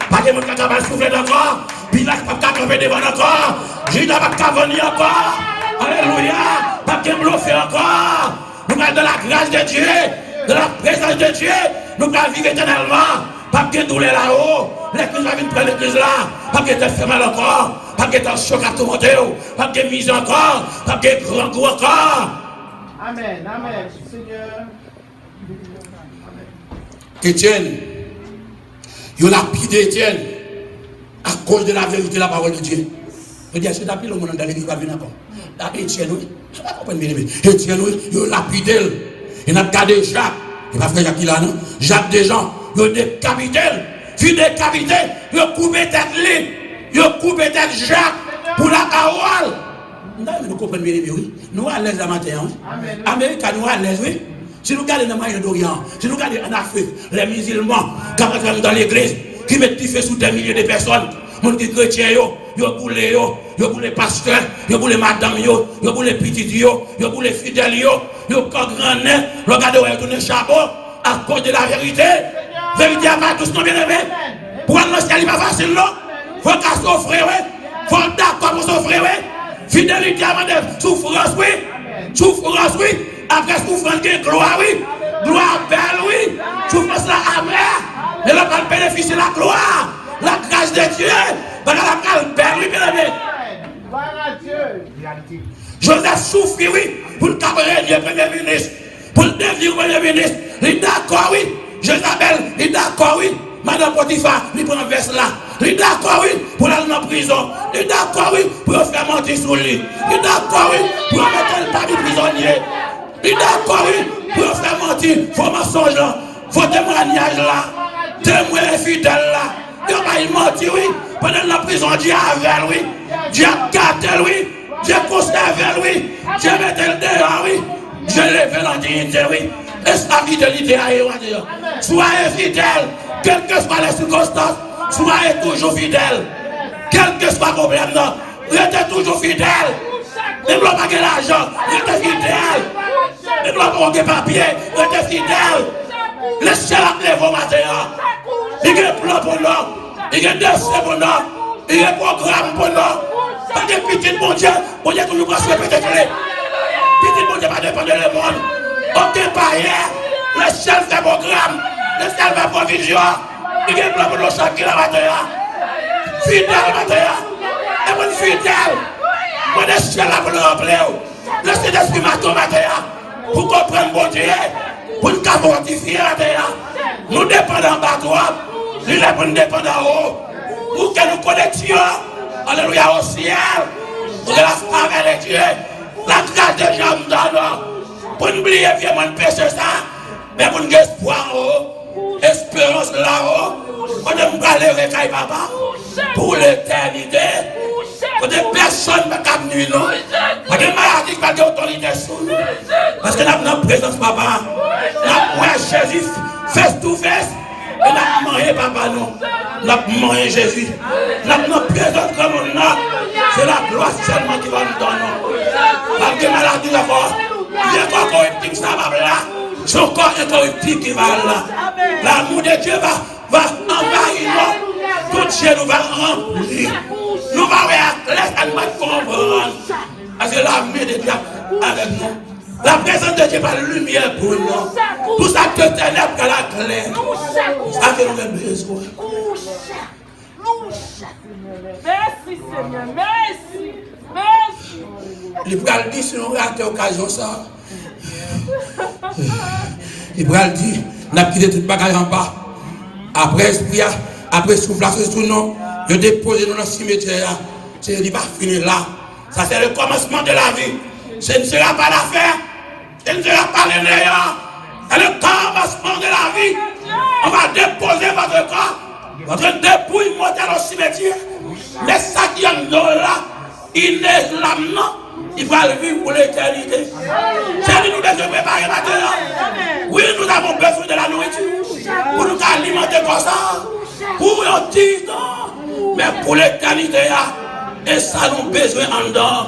Speaker 1: pas de monde qui va souffler encore, Pilate pas camper devant encore, Judas pas venir encore, alléluia, pas de bluffé encore, nous sommes de la grâce de Dieu, de la présence de Dieu, nous allons vivre éternellement, pas de douleur là-haut, l'église va venir prendre l'église là, pas de te faire mal encore, pas de te choc à tout monter, pas de mise encore, pas de grand goût encore.
Speaker 2: Amen, amen, Seigneur.
Speaker 1: Étienne. Il a lapidé Étienne à cause de la vérité de la parole de Dieu. Je dis, c'est d'après le monde dans l'église va venir encore. Étienne, oui. Je ne comprends pas. Étienne, oui. Il a lapidé. Il a gardé Jacques. Il n'a pas fait Jacques là, non? Jacques des gens. Il a décapité. Puis décapité. Il a coupé tête lui. Il a coupé tête Jacques pour la parole. Nous comprenons bien, oui. Nous à l'aise la matin. Amérique, nous à l'aise, oui. Si nous regardons dans le Moyen-Orient, si nous regardons en Afrique, les musulmans qui rentrent dans l'église, qui mettent du feu sur des milliers de personnes, les gens qui sont chrétiens, ils ont les pasteurs, ils ont les madames, ils ont les petits, ils ont les fidèles, ils ont les grands nez, regardez où ils tournent le chapeau à cause de la vérité. Vérité à pas tous, non bien aimés. Pour aller dans le ciel, il n'est pas facile, non? Il faut qu'à s'offrir, oui. Il faut d'accord pour s'offrir, oui. Fidélité avant de souffrance, oui. Souffrance, oui. Après souffrance, gloire, oui. Gloire belle, oui. Souffrance la amère. Mais là, on va bénéficier de la gloire. La grâce de Dieu. Parce que la grâce belle, oui, bien aimé.
Speaker 2: Gloire à Dieu.
Speaker 1: Joseph souffre, oui. Pour le régner premier ministre. Pour le devenir premier ministre. Il est d'accord, oui. Jézabel, il est d'accord, oui. Madame Potiphar, il prend un verse là. Il est d'accord, oui, pour aller en prison. Il est d'accord, oui, pour faire mentir sur lui. Il est d'accord, oui, pour mettre le parmi prisonnier. Il est d'accord, oui, pour faire mentir. Faut mensonge là. Faut témoignage là. Témoin fidèle là. Il va mentir, oui. Pendant la prison, Dieu a avec lui. Dieu a gardé lui. Dieu a conservé lui. Dieu a mis le dehors, oui. Dieu l'a levé la dignité, oui. Et sa fidélité à Dieu. Soyez fidèles, quelles que soient les circonstances. Soyez toujours fidèles. Quel que soit le problème, restez toujours fidèles. Ne voulons pas de l'argent, restez fidèles. Ne voulons pas de papier, restez fidèles. Laissez la lèvre au matin. Il y a un plan pour nous. Il y a un dessin pour nous. Il y a un programme pour nous. Pas de petit bon Dieu. Bon Dieu toujours va se répéter. Petit bon Dieu va dépendre du monde. Aucun barrière. Le ciel fait programme. Le ciel fait provision. Il y a un plan pour nous chaque matin. Fidèle matin. Et mon fidèle. Mon ciel pour nous remplir. Le Saint-Esprit matin. Pour comprendre mon Dieu. Pour nous fortifier matin. Nous dépendons de toi. Nous dépendons en haut. Pour que nous connections. Alléluia au ciel. Pour que la faveur de Dieu. La grâce de Dieu nous donne. Pour nous oublier bien mon péché ça. Mais pour nous espoir en haut. Espérance là-haut. Pour nous aller avec papa. Pour l'éternité. Pour des personnes qui ne peuvent pas nous. Pour des maladies qui n'ont pas d'autorité sur nous. Parce que nous avons notre présence, papa. Nous avons Jésus face to face. Et nous avons mangé, papa, nous. Nous avons mangé Jésus. Nous avons notre présence comme nous. C'est la gloire seulement qui va nous donner. Parce que maladie d'abord. Il y a encore corruptible, ça va là. Son corps incorruptible qui va là. L'amour de Dieu va envahir nous. Tout Dieu nous va remplir. Nous va laisser nous comprendre. Parce que l'amour de Dieu avec nous. La présence de Dieu va la lumière pour nous. Tout ça que ténèbres qu'à la clé. Ça que nous avons besoin.
Speaker 3: Merci Seigneur, merci. Merci.
Speaker 1: Il va le dire si nous ratons l'occasion ça. Il va le dire, nous avons quitté toute bagaille en bas. Après esprit, après souffle sur nous, nous déposons dans le cimetière. C'est il va finir là. Ça, c'est le commencement de la vie. Ce ne sera pas la fin. Ce ne sera pas le néant. C'est le commencement de la vie. On va déposer votre corps, votre dépouille mortelle au cimetière. Les sacs qui ont là, il est l'âme, il va le vivre pour l'éternité. C'est nous devons préparer maintenant. Oui, nous avons besoin de la nourriture pour nous alimenter comme ça. Pour un petit temps, mais pour l'éternité. Et ça, nous avons besoin en dedans.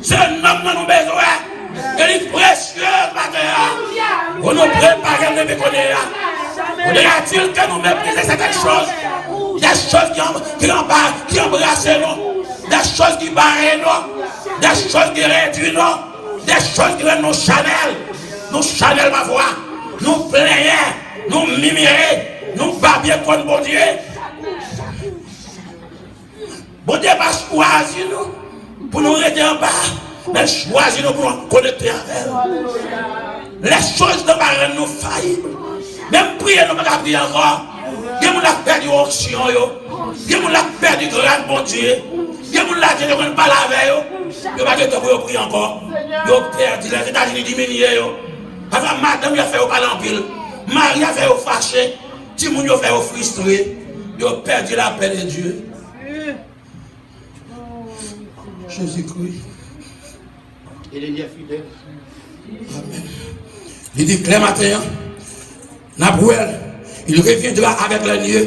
Speaker 1: C'est un homme que nous avons besoin. Il est précieux maintenant. Pour nous préparer le méconnaître. Faudra-t-il que nous méprisions certaines choses? Des choses qui embrassent nous, des choses qui barrent nous, des choses qui réduisent nous, des choses qui rendent nous Chanel ma voix, nous plaignons, nous mimirer, nous barbier contre bon Dieu. Bon Dieu va choisir nous pour nous rester en bas, mais choisir nous pour nous connecter avec elle. Les choses ne vont pas rendre nous faillibles. Même prier, nous ne pouvons pas prier encore. Il y a des gens qui perdu l'onction. Il y a des gens qui perdu le grand bon Dieu. Il y a des gens qui ne peuvent pas laver. Il n'y a pas de temps pour prier encore. Ils ont perdu. Les États-Unis diminuent. Parce que madame a fait au parler en pile. Marie a fait au fâché. Timoun a fait au frustré. Ils ont perdu la paix de Dieu. Jésus-Christ.
Speaker 2: Il est fidèle.
Speaker 1: Amen. Il dit clair matin. Nabouel, il reviendra avec l'agneau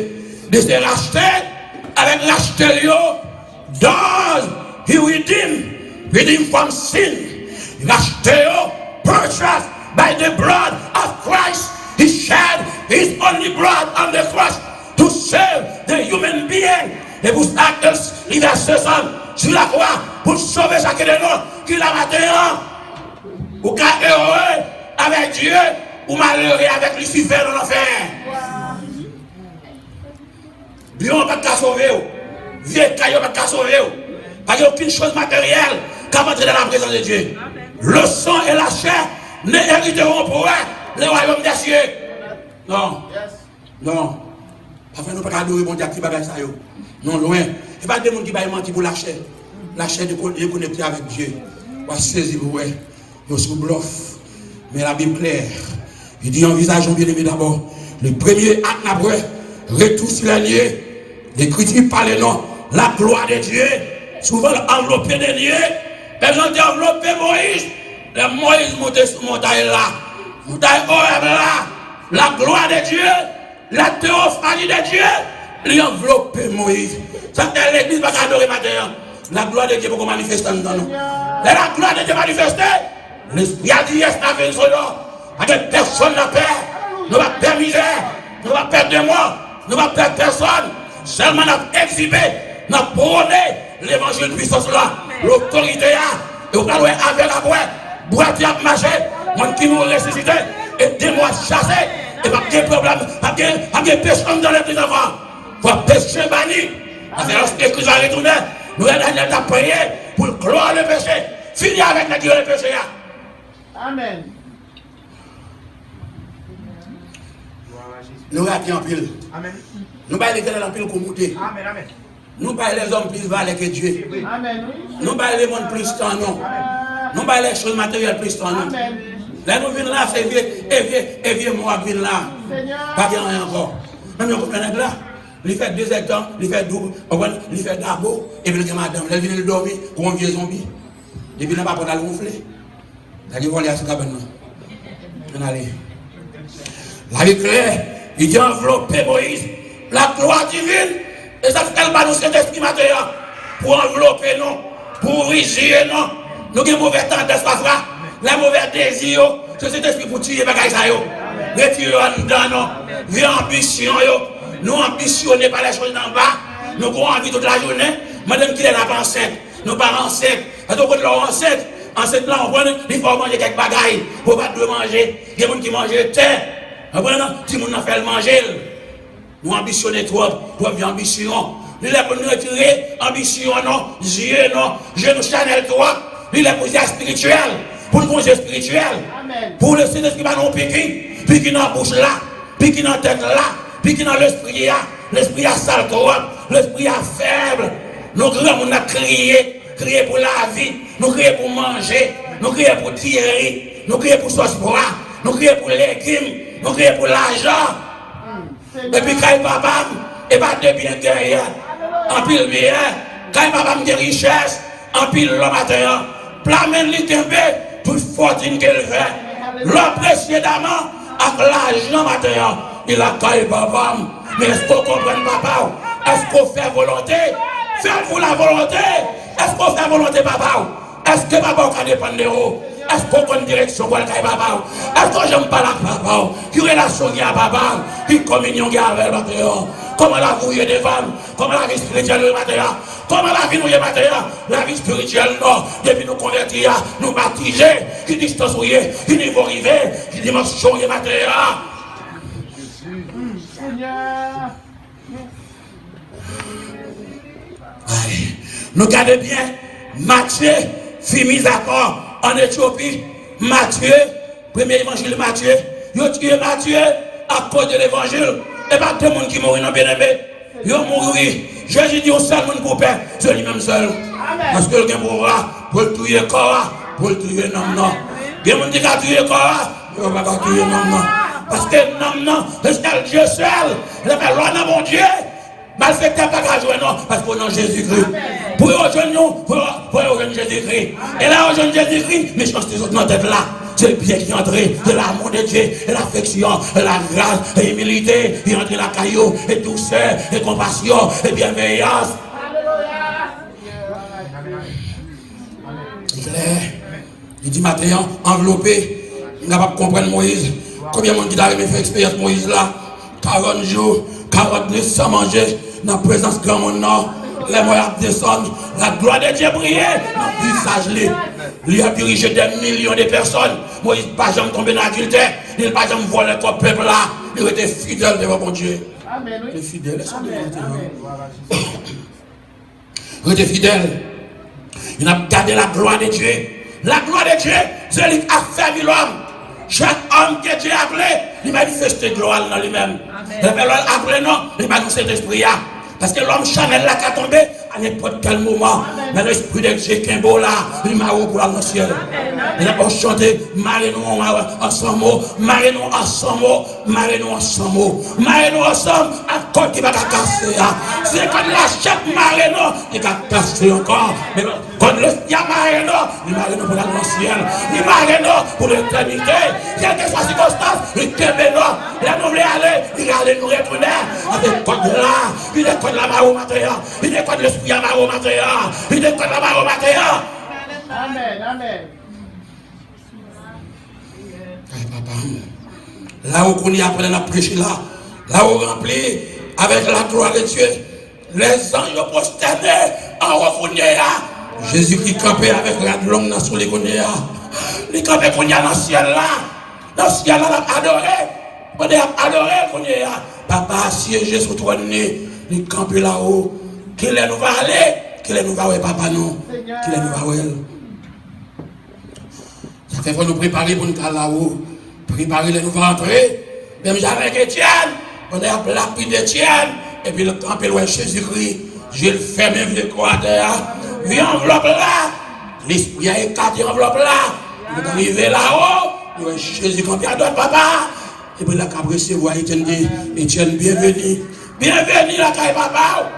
Speaker 1: de se racheter avec l'acheteur. Does he redeem from sin? Racheter, purchased by the blood of Christ. He shed his only blood on the cross to save the human being. Et pour ça, il a ce sang sur la croix pour sauver chacun de nous qui l'a matin. Ou qu'à heureux avec Dieu. Ou malheureux avec Lucifer dans l'enfer. Bien, on ne peut pas sauver. Vieux caillou ne peut pas sauver. Parce qu'il n'y a aucune chose matérielle qui va entrer dans la présence de Dieu. Le sang et la chair ne hériteront pour eux le royaume des cieux. Non. Non. Enfin, nous ne pouvons pas adorer mon Dieu qui bagaille ça. Non, loin. Il n'y a pas de monde qui va mentir pour la chair. La chair est connectée avec Dieu. On va saisir pour eux. Nous sommes bluff. Mais la Bible claire. Il dit envisageons bien aimé d'abord le premier acte d'après, retour sur l'agneau. L'Écriture parle non, la gloire de Dieu, souvent enveloppé de Dieu. Les gens ont enveloppé Moïse. Le Moïse montait sur la montagne là, montagne Horeb là, la gloire de Dieu, la théophanie de Dieu, lui enveloppé Moïse. Ça c'est l'église va adorer maintenant. La gloire de Dieu pour manifester dans nous. La gloire de Dieu manifester. L'esprit a dit yes, avec son nom. Avec personne n'a peur. Nous va perdre misère. Nous va perdre de mort. Nous va perdre personne. Seulement nous exhibé, nous prôné l'évangile de puissance là. L'autorité là. Et on va avec après. Boîte à marcher. Mon qui nous ressuscité. Et des mois chassés. Et pas de problème. Pas de personne dans les petits enfants. Faut péché banni. Parce que lorsque Christ va retourner, nous allons prier pour clore le péché. Finir avec la guerre le péché.
Speaker 2: Amen.
Speaker 1: Nous ratons en pile.
Speaker 2: Amen.
Speaker 1: Nous baillons les en pile comme monter.
Speaker 2: Amen. Amen.
Speaker 1: Nous baillons les hommes plus valés que Dieu.
Speaker 2: Amen.
Speaker 1: Nous baillons les mondes plus temps non. Nous baillons les choses matérielles plus temps non.
Speaker 2: Amen.
Speaker 1: Là nous venons là, c'est vieux moi qui vient là. Pas bien rien encore. Même on comprend là. Il fait 2 hectares, il fait double, il fait d'abo, et puis le madame, elle vient de dormir comme un vieux zombie. Depuis là, pas pour aller gonfler. Là, ils vont aller à ce cabane. Allez. La vie claire, il dit envelopper Moïse, la gloire divine, et ça fait qu'elle va nous cet esprit matériel pour envelopper nous, pour rigier nous. Nous avons mauvais tendance parfois, la mauvaise désir, c'est cet esprit pour tuer les bagages. Retirer en dedans nous, vie ambition. Nous ambitionnons par les choses d'en bas, nous avons envie toute la journée, madame qui est là pas enceinte, nos parents enceintes, parce que leur enceinte là, on prend, il faut manger quelques bagailles, il ne faut pas de manger, il y a des gens qui mangent terre, on prend, tout le monde a fait le manger. Nous ambitionnons trop, trop d'ambition. Nous les pour nous retirer, ambition non, Dieu non, je nous channel toi, nous les pour spirituel, pour le congé spirituel, pour le Saint-Esprit qui va nous piquer dans la bouche là, piquer dans la tête là. Puis qui dans l'esprit a sale trop, l'esprit a faible. Nos grands on a crié, crier pour la vie, nous crier pour manger, nous crier pour tirer, nous crier pour sauce bois, nous crier pour légumes, nous crier pour l'argent. Et puis quand papa, et pas de bien derrière, en pile bien, quand papa me de richesse, en pile l'homme à terre, plamène les tempés, toute fortune qu'elle fait, l'homme précédemment, avec l'argent à terre, il a caillé papa. Mais est-ce qu'on comprend papa? Est-ce qu'on fait volonté? Faites-vous la volonté? Est-ce qu'on fait volonté papa? Est-ce que papa can dépendre de vous? Est-ce qu'on a une direction pour le papa? Est-ce que j'aime pas la papa? Qui relation qui a papa? Qui communion qui a avec le papa? Comment la vie des femmes? Comment la vie spirituelle de matériel? Comment la vie nous est matériel? La vie spirituelle, non. Depuis nous convertir, nous baptiser, qui distance où est, qui niveau arrivé, qui dimension est matériel. Allez, nous regardons bien Matthieu, fille mise à part en Éthiopie. Matthieu, premier évangile de Matthieu. Ils ont tué Matthieu à cause de l'évangile. Et pas tout le monde qui mourit dans le bien-aimé. Ils ont mouru. Jésus dit au seul monde pour père, c'est lui-même seul. Parce que le gain pour le tuer corps, pour le tuer non. Il y a des gens qui ont tué corps, il ne va pas tuer non. Parce que non, c'est Dieu seul. Il a fait loi dans mon Dieu. Malfaiteur pas qu'à jouer non, parce qu'on a Jésus-Christ. Pour rejoindre nous, pour rejoindre Jésus-Christ. Et là, rejoindre Jésus-Christ, mais je pense que les autres dans tête là. C'est le bien qui est entré, c'est l'amour de Dieu, et l'affection, et la grâce, et l'humilité, il est entré la caillou, et douceur, et compassion, et bienveillance. Il dit maintenant, enveloppé, il n'a pas compris Moïse. Combien de monde qui a fait expérience Moïse là? 40 jours, 40 nuits sans manger, dans la présence de grand monde, les moyens descendent, la gloire de Dieu brille, dans le visage, il a dirigé des millions de personnes. Moïse n'a pas jamais tombé dans l'adultère, il n'a pas jamais volé le peuple là, il était fidèle devant mon Dieu. Il était fidèle, il était fidèle. Il a gardé la gloire de Dieu. La gloire de Dieu, c'est lui qui a fermé l'homme. Chaque homme que Dieu a appelé, il manifeste gloire dans lui-même. Le Père l'a appelé, non, il manifeste cet esprit. Parce que l'homme charnel là qui a tombé à n'importe quel moment. Mais l'esprit de Dieu qui est beau là, il m'a ouvert pour le ciel. Il a pas chanté, marrez-nous ensemble, marrez-nous ensemble, marrez-nous ensemble, marrez-nous ensemble, à côté qui va casser. C'est quand la chaque marrez-nous, il va casser encore. Mais quand le marrez-nous, il marrez-nous pour le ciel, il marrez-nous pour l'éternité. Quelle que soit la circonstance, il t'aime nous. Là, nous voulons aller, il va aller nous retourner. Avec quoi là, il est contre la maro matériel, il est contre l'esprit à maro matériel, il est contre la maro matériel.
Speaker 2: Amen.
Speaker 1: Là où on y apprend à prêcher là où on remplit avec la gloire de Dieu, les anges prosternés en reconnaissant Jésus qui campait avec la longue dans les connaît. Il campait qu'on y a dans le ciel là. Dans le ciel là, on a adoré. On a adoré qu'on y a. Papa siégé sur le trône, il campait là-haut. Qu'il nous va aller, qu'il nous va aller, papa non. Qu'il nous va aller. Ça fait faut nous préparer pour nous aller là-haut. Préparer les nouveaux entrées. Même avec Étienne, on a appelé la pluie d'Étienne. Et puis le camp est loin de Jésus-Christ. Je le fais même de quoi derrière. Viens enveloppe là. L'esprit a écarté enveloppe là. Il est arrivé là-haut. Jésus campé à droite, papa. Et puis la cabre se voit Étienne dit, Étienne, bienvenue. Bienvenue la caille papa.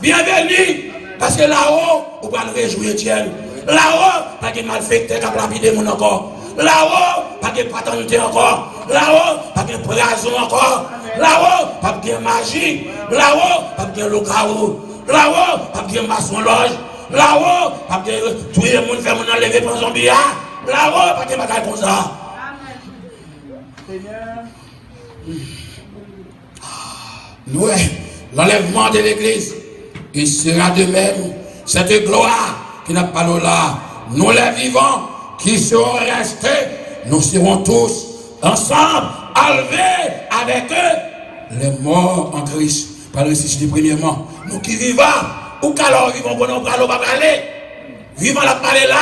Speaker 1: Bienvenue. Parce que là-haut, on va le réjouir Étienne. Là-haut, pas de malfaiteur qui a lapidé mon encore. Là-haut, pas de paternité encore. Là-haut, pas de poison encore. Là-haut, pas de magie. Là-haut, pas de loup-garou. Là-haut, pas de maçon loge. Là-haut, pas de tout le monde fait mon enlever pour son billet. Là-haut, pas de bagaille comme ça. Nous, l'enlèvement de l'église, il sera de même. Cette gloire qui n'a pas là. Nous les vivants qui seront restés, nous serons tous ensemble, enlevés avec eux, les morts en Christ. Par le récit premièrement. Nous qui vivons, ou qu'alors vivons pour nous parler. Vivons la parler là,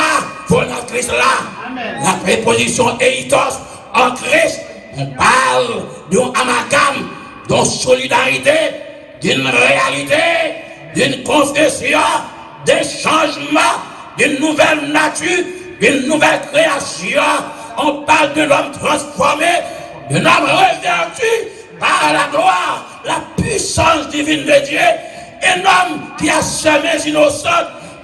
Speaker 1: pour notre Christ là. La préposition eitos en Christ, on parle d'un amalgame, d'une solidarité, d'une réalité, d'une confession, d'un changement d'une nouvelle nature, d'une nouvelle création. On parle d'un homme transformé, d'un homme revêtu par la gloire, la puissance divine de Dieu. Un homme qui a semé innocent,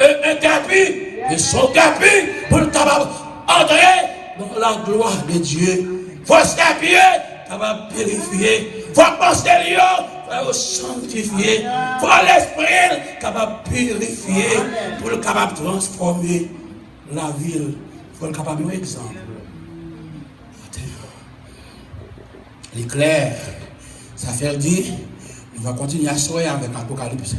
Speaker 1: un capu, et son capu pour le capable entrer dans la gloire de Dieu. Faut se capier, capable purifier. Faut penser lion, faut sanctifier. Faut l'esprit, capable purifier, pour le capable transformer la ville. Faut le capable un exemple. L'éclair, ça fait dire, on va continuer à sourire avec l'Apocalypse.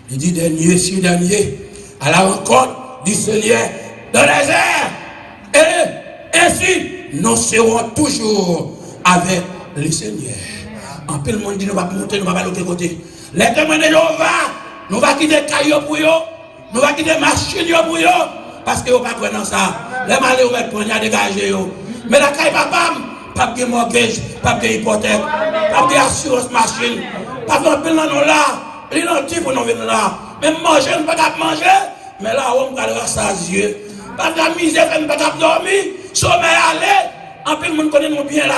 Speaker 1: Il dit dernier, si dernier, à la rencontre du Seigneur dans les airs. Et ainsi, nous serons toujours avec le Seigneur. En peu le monde dit, nous allons monter, nous allons aller de l'autre côté. Les témoins de Jéhovah, nous allons quitter caillou pour eux, nous allons quitter machine pour eux, parce que nous ne pouvons pas prendre ça. Les malheureux vont prendre dégager. Mais la caille papa, pas de mortgage, pas de hypothèque, pas d'assurance machine, pas de pile dans nous là, les nantis pour nous venir là. Même manger, nous ne pouvons pas manger, mais là, on va rassasier. Pas de misère, on ne peut pas dormir, sommeil aller. En plus, nous connaissons bien là,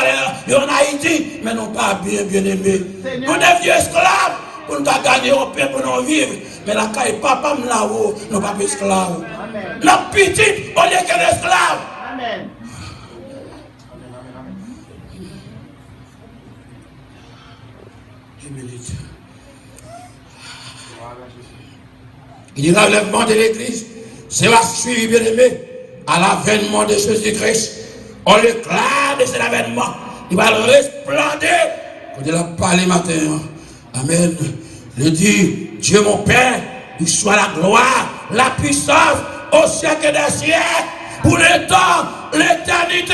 Speaker 1: en Haïti, mais non pas bien aimés. Nous sommes vieux esclaves, pour nous gagner au pain, pour nous vivre. Mais la caille papa, nous là-haut, nous ne sommes pas esclaves. Notre petite, on est qu'un esclave. Amen. Il y a l'enlèvement de l'église. C'est la suivi, bien aimé, à l'avènement de Jésus-Christ. On l'éclaire de cet avènement. Il va le resplendir. Quand il a parlé matin. Amen. Il dit, Dieu mon Père, il soit la gloire, la puissance au siècle des siècles, pour le temps, l'éternité.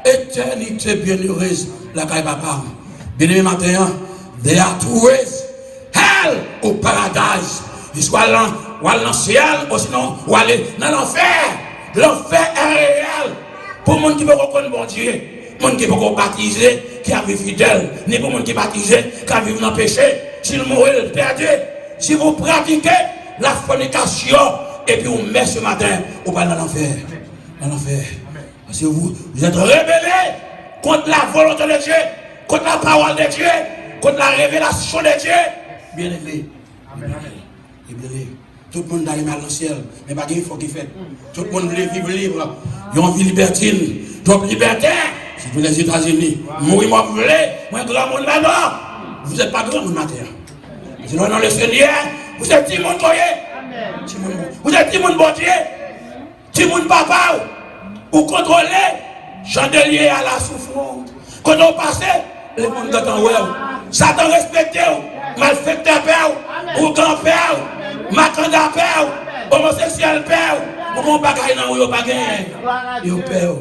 Speaker 1: Éternité bienheureuse, la caille papa. Bien-aimé matin, they are two ways. Hell ou paradise. Il soit là, ou dans le ciel, ou sinon, ou aller dans l'enfer. L'enfer est réel. Pour les gens qui veulent reconnaître bon Dieu, les gens qui veulent baptiser, qui vivent fidèles, ni pour les gens qui baptisés, qui vivent dans le péché. S'ils mourent, ils perdent. Si vous pratiquez la fornication, et puis vous mettez ce matin, vous parlez dans l'enfer. Dans l'enfer. Parce que vous êtes rebellés contre la volonté de Dieu, contre la parole de Dieu, contre la révélation de Dieu. Bien aimé. Amen. Tout le monde d'aller mal dans le ciel, mais pas qu'il faut qu'il fait. Tout le monde veut vivre libre. Ils ont une vie libertine, trop liberté. C'est pour les États-Unis. Mourir, moi, vous voulez. Moi, grand monde là-bas. Vous n'êtes pas grand monde matin. Sinon, dans le Seigneur, vous êtes petit monde, vous êtes petit monde, bon Dieu. Petit monde, papa. Vous contrôlez, chandelier à la souffrance. Quand on passe, les monde dans le Satan respecte, malfecteur père, ou grand-père, macanda père, homosexuel père, ou mon bagaille dans le bagaille. Yo père.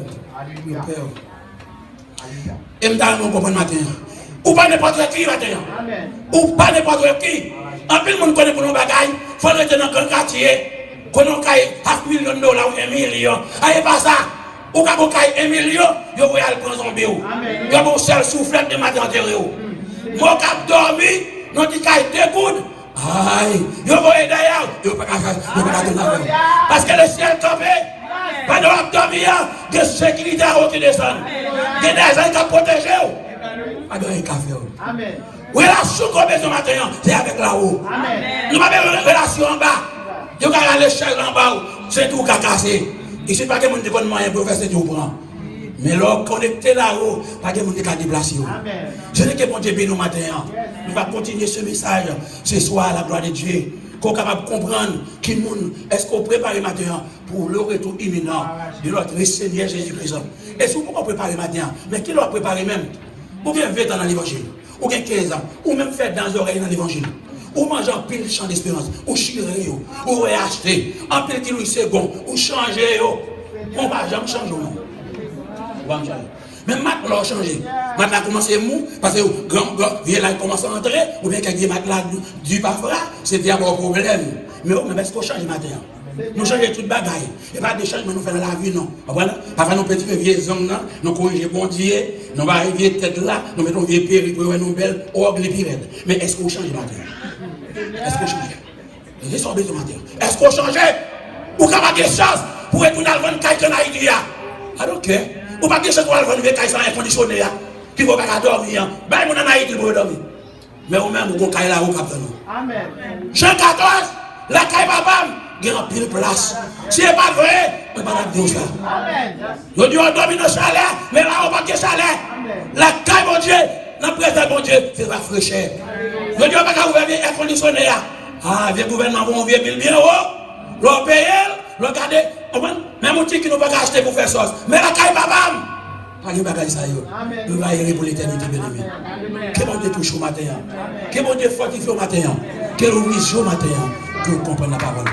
Speaker 1: Et m'dame mon bon matin. Ou pas n'importe qui matin. Ou pas n'importe qui. En plus, le monde connaît pour nos bagailles. Il faut rester dans le quartier. Quand on a $5 millions ou $1 million. Aïe pas ça. Ou quand on a $1 million, vous voyez le prendre son bio. Vous avez un seul soufflet de matin antérieur. Moi, quand je dormi, nous avons dit qu'il y a 2 gouttes. Aïe, vous voyez d'ailleurs, vous ne pouvez pas donner. Parce que le ciel tombé, pendant que vous dormez, il y a des sécurités qui descendent. Il y a des gens qui protègent. Pas de café. Amen. Relation qu'on a besoin matin, c'est avec là-haut. Nous avons une relation en bas. Vous avez l'échelle en bas, c'est tout qui a cassé. Et ce n'est pas que mon déconnement est pour faire ce que vous prenez. Mais là, connecté là-haut, pas que mon déconnement est déplacé. Je ne sais que mon Dieu béni au matin. Nous allons continuer ce message ce soir à la gloire de Dieu. Qu'on est capable de comprendre qui nous est-ce qu'on prépare le matin pour le retour imminent de notre Seigneur Jésus-Christ. Et si vous pouvez préparer le matin, mais qui l'a préparé même? Ou bien 20 ans dans l'évangile, ou bien 15 ans, ou même faire dans les oreilles dans l'évangile, ou manger en pile champ d'espérance, ou chirer, ou réacheter, en pile kilo second, ou changer, on va jamais changer. Même maintenant, on changer. Maintenant, commence à mou, parce que grand vient là, commence à entrer, ou bien quelqu'un maintenant du parfois, c'était un problème. Mais est-ce qu'on change maintenant? Nous changeons toute bagaille. Et pas de changements nous faisons dans la vie, non. Voilà. Parfois, nous petits vieux hommes, nous corrigeons bon Dieu, nous allons arriver tête là, nous mettons vieux péri pour nous belles, orgue les pires. Mais est-ce qu'on change maintenant? Est-ce qu'on change? Est-ce qu'on change? Ou qu'on pas de chance pour retourner à vendre caille en Haïti. Ok. Ou pas de chance pour aller vendre caille sans air conditionné. Qui va pas dormir. Ben, mon en Haïti pour dormir. Mais au même, vous caille là, vous captez nous.
Speaker 2: Amen.
Speaker 1: Jean 14, la caille babam, il y a un pile place. Si ce n'est pas vrai, on ne va pas dire ça.
Speaker 2: Amen.
Speaker 1: Nous disons, on domine le chalet, mais là, on va pas de chalet. La caille, mon Dieu, dans le présent, mon Dieu, c'est la fraîcheur. Nous disons, on va pas ouvrir l'air conditionné. Ah, le gouvernement va ouvrir bien haut. L'on paye, l'on garde. Même un petit qui nous va acheter pour faire sauce. Mais la caille babam, pas de bagaille ça. Nous allons y aller pour l'éternité, bien aimé. Que bon Dieu touche au matin. Que bon Dieu fortifie au matin. Que l'on mise au matin. Que vous compreniez la parole.